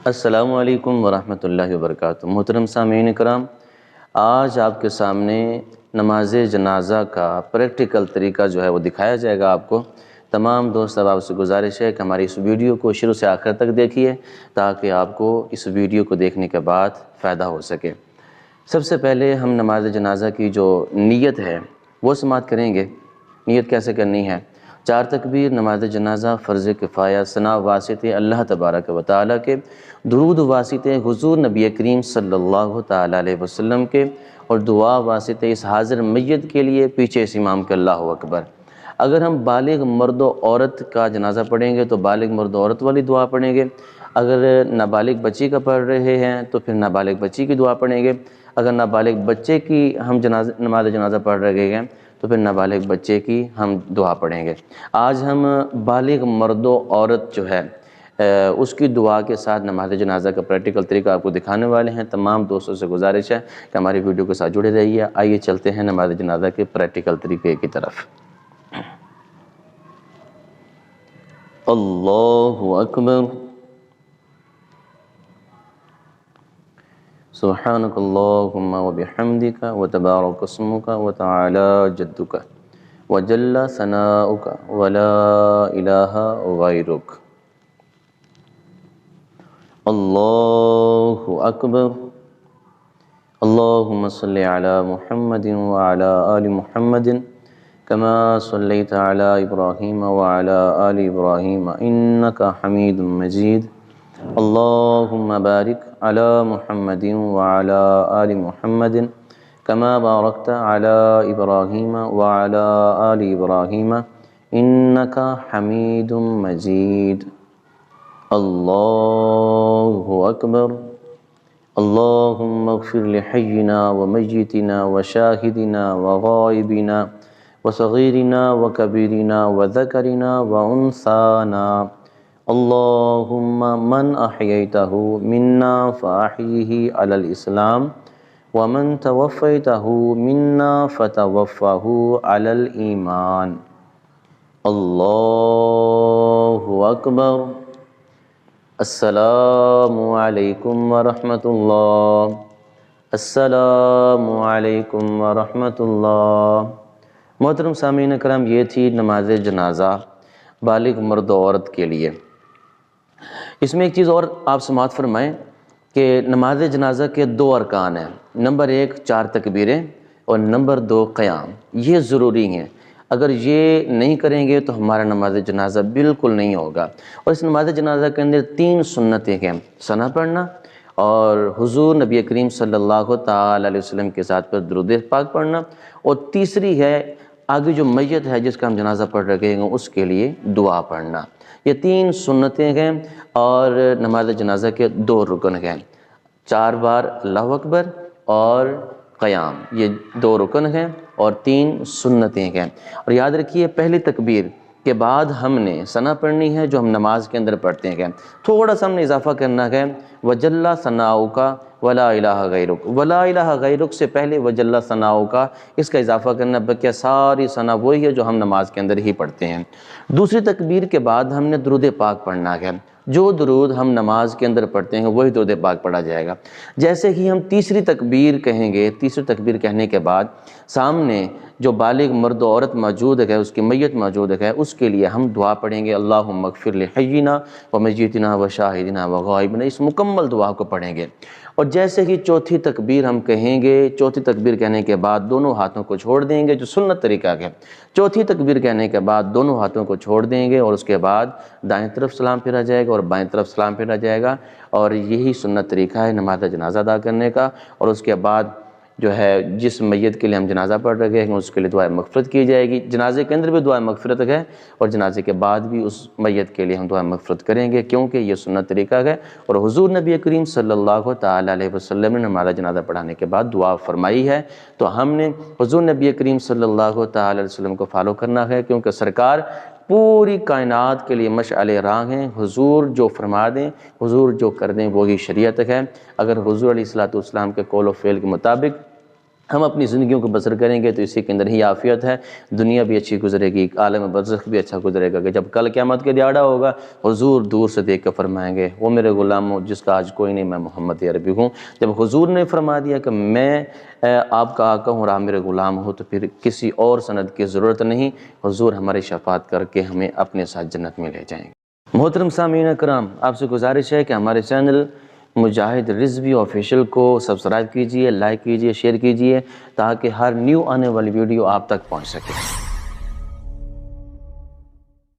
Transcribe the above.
السلام علیکم ورحمۃ اللہ وبرکاتہ۔ محترم سامعین کرام، آج آپ کے سامنے نماز جنازہ کا پریکٹیکل طریقہ جو ہے وہ دکھایا جائے گا آپ کو۔ تمام دوست احباب سے گزارش ہے کہ ہماری اس ویڈیو کو شروع سے آخر تک دیکھیے تاکہ آپ کو اس ویڈیو کو دیکھنے کے بعد فائدہ ہو سکے۔ سب سے پہلے ہم نماز جنازہ کی جو نیت ہے وہ سماعت کریں گے۔ نیت کیسے کرنی ہے؟ 4 تکبیر نماز جنازہ فرض کفایہ، ثنا واسطے اللہ تبارک و تعالیٰ کے، درود واسطے حضور نبی کریم صلی اللہ تعالیٰ علیہ وسلم کے، اور دعا واسطے اس حاضر میت کے لیے پیچھے اس امام کے اللہ اکبر۔ اگر ہم بالغ مرد و عورت کا جنازہ پڑھیں گے تو بالغ مرد و عورت والی دعا پڑھیں گے۔ اگر نابالغ بچی کا پڑھ رہے ہیں تو پھر نابالغ بچی کی دعا پڑھیں گے۔ اگر نابالغ بچے کی ہم نماز جنازہ پڑھ رہے ہیں تو پھر نابالغ بچے کی ہم دعا پڑھیں گے۔ آج ہم بالغ مرد و عورت جو ہے اس کی دعا کے ساتھ نماز جنازہ کا پریکٹیکل طریقہ آپ کو دکھانے والے ہیں۔ تمام دوستوں سے گزارش ہے کہ ہماری ویڈیو کے ساتھ جڑے رہیے۔ آئیے چلتے ہیں نماز جنازہ کے پریکٹیکل طریقے کی طرف۔ اللہ اکبر، سبحانک اللہم وبحمدک وتبارک اسمک وتعالی جدک وجل ثناؤک ولا الہ غیرک۔ اللہ اکبر، اللہم صلی علی محمد وعلی آل محمد کما صلیت علی ابراہیم وعلی آل ابراہیم انک حمید مجید۔ اللہم بارک علی محمد وعلی آل محمد کما بارکت علی ابراہیم وعلی آل ابراہیم انک حمید مجید۔ اللہ اکبر، اللہم اغفر لحینا ومیتنا وشاہدنا وغائبنا وصغیرنا وکبیرنا وذکرنا وانثانا۔ اللہم من احییتہ منا فاحیہ علی الاسلام ومن توفیتہ منا فتوفہ علی الایمان۔ اللہ اکبر۔ السلام علیکم ورحمۃ اللہ، السلام علیکم ورحمۃ اللہ۔ محترم سامعین کرام، یہ تھی نماز جنازہ بالغ مرد و عورت کے لیے۔ اس میں ایک چیز اور آپ سماعت فرمائیں کہ نماز جنازہ کے 2 ارکان ہیں۔ نمبر 1 4 تکبیریں اور نمبر 2 قیام۔ یہ ضروری ہیں، اگر یہ نہیں کریں گے تو ہمارا نماز جنازہ بالکل نہیں ہوگا۔ اور اس نماز جنازہ کے اندر 3 سنتیں ہیں: ثنا پڑھنا اور حضور نبی کریم صلی اللہ تعالیٰ علیہ وسلم کے ساتھ پر درود پاک پڑھنا، اور تیسری ہے آگے جو میت ہے جس کا ہم جنازہ پڑھ رہے ہیں اس کے لیے دعا پڑھنا۔ یہ 3 سنتیں ہیں اور نماز جنازہ کے 2 رکن ہیں: 4 بار اللہ اکبر اور قیام۔ یہ 2 رکن ہیں اور 3 سنتیں ہیں۔ اور یاد رکھیے، پہلی تکبیر کے بعد ہم نے ثنا پڑھنی ہے جو ہم نماز کے اندر پڑھتے ہیں۔ تھوڑا سا ہم نے اضافہ کرنا ہے، وجل ثناؤک ولا الہ غیرک۔ ولا الہ غیرک سے پہلے وجل ثناؤک، اس کا اضافہ کرنا، بلکہ ساری ثنا وہی ہے جو ہم نماز کے اندر ہی پڑھتے ہیں۔ دوسری تکبیر کے بعد ہم نے درود پاک پڑھنا ہے۔ جو درود ہم نماز کے اندر پڑھتے ہیں وہی درود پاک پڑھا جائے گا۔ جیسے ہی ہم تیسری تکبیر کہیں گے، تیسری تکبیر کہنے کے بعد سامنے جو بالغ مرد و عورت موجود ہے، اس کی میت موجود ہے، اس کے لیے ہم دعا پڑھیں گے: اللہم اغفر لحینا ومیتنا وشاہدنا وغائبنا۔ اس مکمل دعا کو پڑھیں گے۔ اور جیسے ہی چوتھی تکبیر ہم کہیں گے، چوتھی تکبیر کہنے کے بعد دونوں ہاتھوں کو چھوڑ دیں گے، جو سنت طریقہ ہے۔ چوتھی تکبیر کہنے کے بعد دونوں ہاتھوں کو چھوڑ دیں گے اور اس کے بعد دائیں طرف سلام پھیرا جائے گا اور بائیں طرف سلام پھیرا جائے گا، اور یہی سنت طریقہ ہے نماز جنازہ ادا کرنے کا۔ اور اس کے بعد جو ہے جس میت کے لیے ہم جنازہ پڑھ رہے ہیں اس کے لیے دعائے مغفرت کی جائے گی۔ جنازے کے اندر بھی دعائے مغفرت ہے اور جنازے کے بعد بھی اس میت کے لیے ہم دعائے مغفرت کریں گے، کیونکہ یہ سنت طریقہ ہے۔ اور حضور نبی کریم صلی اللہ تعالیٰ علیہ وسلم نے ہمارا جنازہ پڑھانے کے بعد دعا فرمائی ہے، تو ہم نے حضور نبی کریم صلی اللہ تعالیٰ علیہ وسلم کو فالو کرنا ہے، کیونکہ سرکار پوری کائنات کے لیے مشعل راہ ہیں۔ حضور جو فرما دیں، حضور جو کر دیں وہی شریعت ہے۔ اگر حضور علیہ الصلوۃ والسلام کے قول و فعل کے مطابق ہم اپنی زندگیوں کو بسر کریں گے تو اسی کے اندر ہی عافیت ہے، دنیا بھی اچھی گزرے گی، عالم برزخ بھی اچھا گزرے گا، کہ جب کل قیامت کے دیہڑا ہوگا حضور دور سے دیکھ کر فرمائیں گے وہ میرے غلام ہوں جس کا آج کوئی نہیں، میں محمد عربی ہوں۔ جب حضور نے فرما دیا کہ میں آپ کا آقا ہوں اور آپ میرے غلام ہوں، تو پھر کسی اور سند کی ضرورت نہیں، حضور ہماری شفاعت کر کے ہمیں اپنے ساتھ جنت میں لے جائیں گے۔ محترم سامعین کرام، آپ سے گزارش ہے کہ ہمارے چینل مجاہد رضوی آفیشیل کو سبسکرائب کیجئے، لائک کیجئے، شیئر کیجئے، تاکہ ہر نیو آنے والی ویڈیو آپ تک پہنچ سکے۔